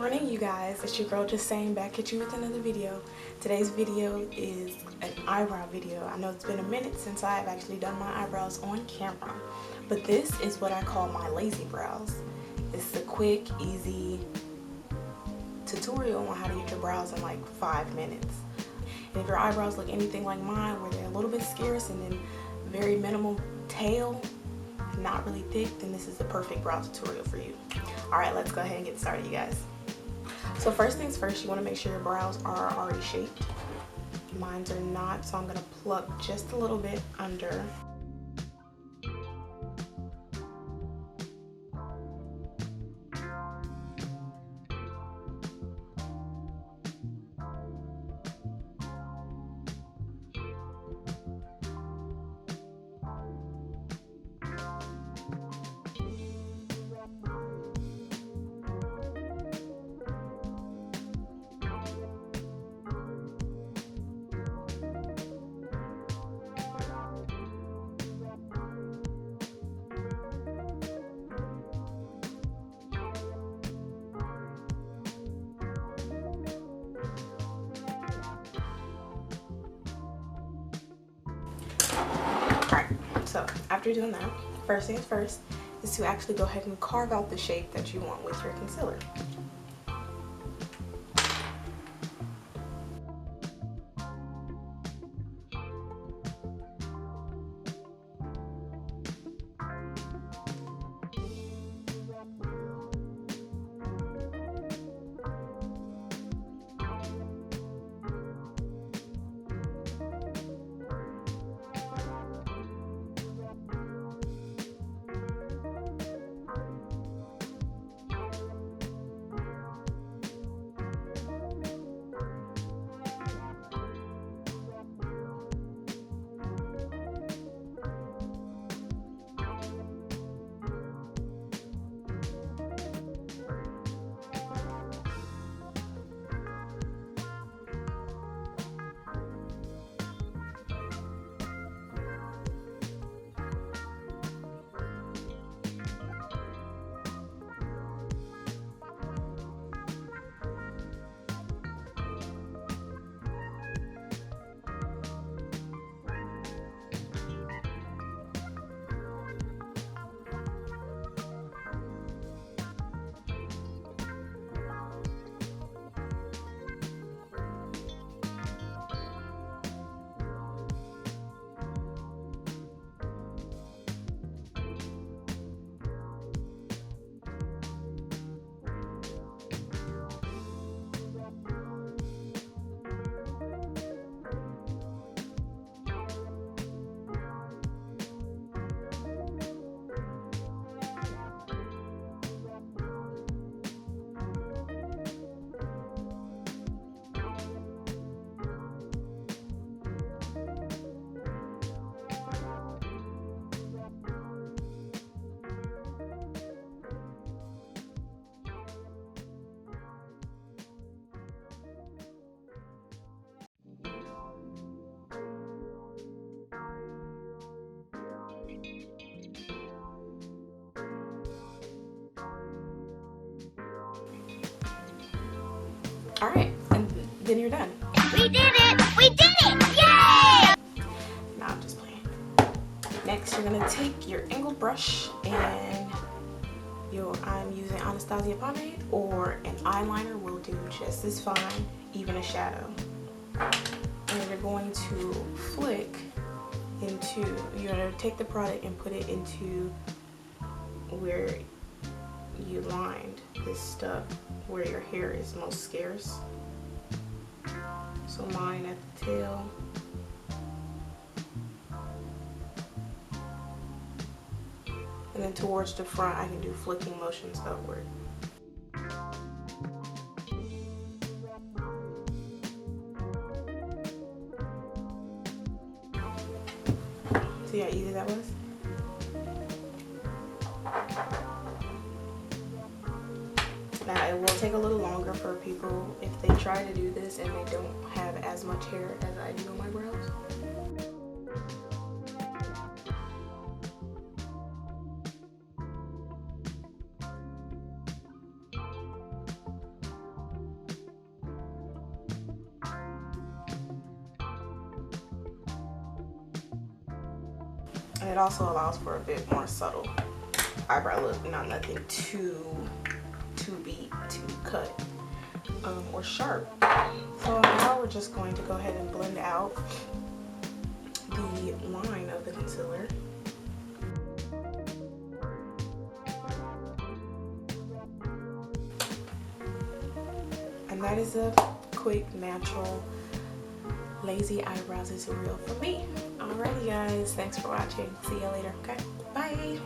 morning, you guys. It's your girl Just Saying, back at you with another video. Today's video is an eyebrow video. I know it's been a minute since I've actually done my eyebrows on camera, but this is what I call my lazy brows. It's a quick, easy tutorial on how to get your brows in like 5 minutes. And if your eyebrows look anything like mine, where they're a little bit scarce and then very minimal tail, not really thick, then this is the perfect brow tutorial for you. Alright, let's go ahead and get started, you guys. So first things first, you want to make sure your brows are already shaped. Mine's are not, so I'm going to pluck just a little bit under. Alright, so after doing that, first things first is to actually go ahead and carve out the shape that you want with your concealer. Alright, and then you're done. We did it! We did it! Yay! Nah, I'm just playing. Next, you're going to take your angled brush and I'm using Anastasia pomade, or an eyeliner will do just as fine, even a shadow. And you're going to flick into, you're going to take the product and put it into where you lined this stuff, where your hair is most scarce. So mine at the tail. And then towards the front, I can do flicking motions upward. See how easy that was? Now, it will take a little longer for people if they try to do this and they don't have as much hair as I do on my brows. And it also allows for a bit more subtle eyebrow look, not nothing too deep to cut or sharp. So now we're just going to go ahead and blend out the line of the concealer. And that is a quick, natural, lazy eyebrow tutorial for me. Alrighty guys, thanks for watching. See you later, okay? Bye!